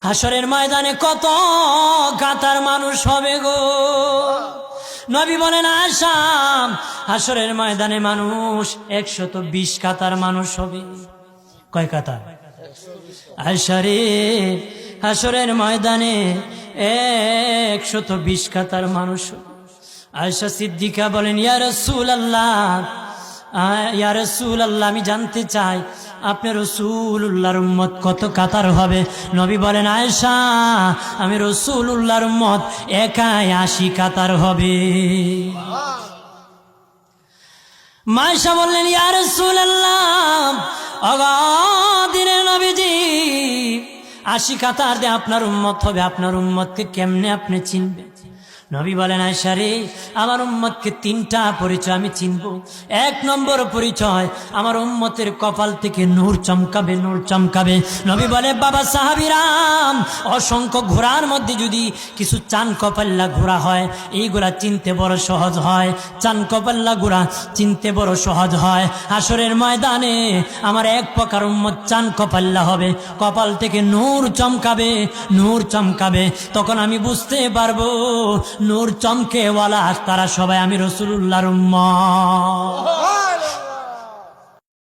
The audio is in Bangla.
হাসরের ময়দানে কত কাতার মানুষ হবে গো। নবী বলেন আয়েশা, হাসরের ময়দানে মানুষ 120 কাতার মানুষ হবে। কয় কাতার? আয়েশা রে, হাসরের ময়দানে 120 কাতার মানুষ হবে। আয়েশা সিদ্দিকা বলেন ইয়া রাসূলুল্লাহ, ইয়া রাসূলুল্লাহ, আমি জানতে চাই আপনার রাসূলুল্লাহর উম্মত কত কাতার হবে? নবী বলেন আয়েশা, আমি রাসূলুল্লাহর উম্মত একাই 80 কাতার হবে। আয়েশা বললেন ইয়া রাসূলুল্লাহ, দিনের নবীজি 80 কাতার দিয়ে আপনার উম্মত হবে, আপনার উম্মতকে কেমনে আপনি চিনবেন? নবী বলেন আয়েশা রে, আমার উম্মতকে 3টা পরিচয় আমি চিনব। 1 নম্বর পরিচয়, আমার উম্মতের কপাল থেকে নূর চমকাবে, নূর চমকাবে। নবী বলে বাবা সাহাবীরাম, অসংখ্য ঘোড়ার মধ্যে যদি কিছু চান কপাল্লা ঘোড়া হয়, এইগুলা চিনতে বড় সহজ হয়। চান কপাল্লা ঘোড়া চিনতে বড় সহজ হয়। হাসরের ময়দানে আমার 1 প্রকার উম্মত চান কপাল্লা হবে, কপাল থেকে নূর চমকাবে, নূর চমকাবে। তখন আমি বুঝতে পারবো নূর চমকেওয়ালা তারা সবাই আমি রাসূলুল্লাহর উম্মত।